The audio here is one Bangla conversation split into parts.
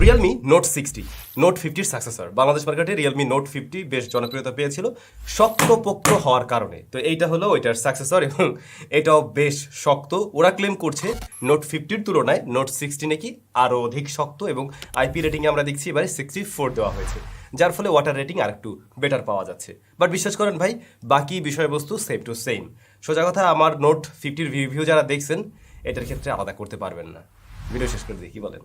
রিয়েলমি নোট 60 নোট 50-র সাকসেসর বাংলাদেশ মার্কেটে রিয়েলমি নোট 50 বেশ জনপ্রিয়তা পেয়েছিল শক্তপোক্ত হওয়ার কারণে। তো এইটা হলো ওইটার সাকসেসর এবং এটাও বেশ শক্ত। ওরা ক্লেম করছে নোট 50-র তুলনায় নোট 60 নাকি আরও অধিক শক্ত এবং আইপি রেটিংয়ে আমরা দেখছি এবারে 64 দেওয়া হয়েছে, যার ফলে ওয়াটার রেটিং আর একটু বেটার পাওয়া যাচ্ছে। বাট বিশ্বাস করেন ভাই, বাকি বিষয়বস্তু সেম টু সেম। সোজা কথা, আমার নোট 50-র রিভিউ যারা দেখছেন এটার ক্ষেত্রে আলাদা করতে পারবেন না। ভিডিও শেষ করে দিই, কি বলেন?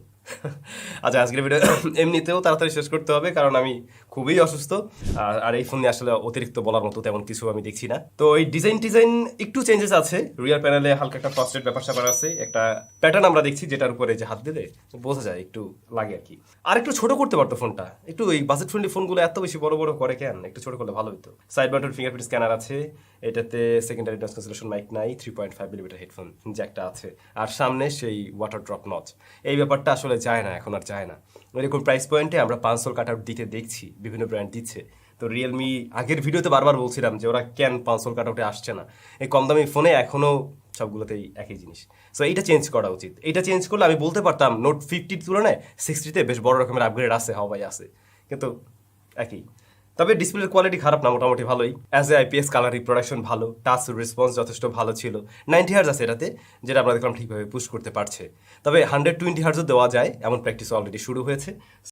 আচ্ছা, আজকের ভিডিও এমনিতেও তাড়াতাড়ি শেষ করতে হবে কারণ আমি খুবই অসুস্থ। আর এই ফোন নিয়ে আসলে অতিরিক্ত বলার মতো তেমন কিছু আমি দেখছি না। তো এই ডিজাইন একটু চেঞ্জেস আছে। রিয়ার প্যানেলে হালকা একটা ফ্রস্টেড ব্যাপার স্যাপার আছে, একটা প্যাটার্ন আমরা দেখছি যেটার উপরে যে হাত দিলে বোঝা যায়, একটু লাগে আর কি। আর একটু ছোট করতে পারতো ফোনটা। একটু এই বাজেট ফ্রেন্ডলি ফোনগুলো এত বেশি বড় বড় করে কেন? একটু ছোট করলে ভালো হতো। সাইড বাটন ফিঙ্গারপ্রিন্ট স্ক্যানার আছে, এটাতে সেকেন্ডারি নয়েজ ক্যান্সেলেশন মাইক নাই, 3.5 মিলিমিটার হেডফোন জ্যাকটা আছে, আর সামনে সেই ওয়াটার ড্রপ নচ। এই ব্যাপারটা আসলে যায় না, এখন আর যায় না। এরকম প্রাইস পয়েন্টে আমরা 500 কাট আউট দিতে দেখছি, বিভিন্ন ব্র্যান্ড দিচ্ছে। তো রিয়েলমি আগের ভিডিওতে বারবার বলছিলাম যে ওরা কেন 500 কাট আউটে আসছে না। এই কম দামি ফোনে এখনও সবগুলোতেই একই জিনিস। সো এইটা চেঞ্জ করা উচিত। এইটা চেঞ্জ করলে আমি বলতে পারতাম নোট 50-র তুলনায় 60-তে বেশ বড় রকমের আপগ্রেড আছে, হওয়াই আছে, কিন্তু একই। তবে ডিসপ্লের কোয়ালিটি খারাপ না, মোটামুটি ভালোই। As a IPS colour reproduction ভালো, টাচ রেসপন্স যথেষ্ট ভালো ছিল। 90 হার্জ আছে এটাতে, যেটা আমরা দেখলাম ঠিকভাবে পুশ করতে পারছে। তবে 120 হার্জও দেওয়া যায় এমন প্র্যাকটিস অলরেডি শুরু হয়েছে।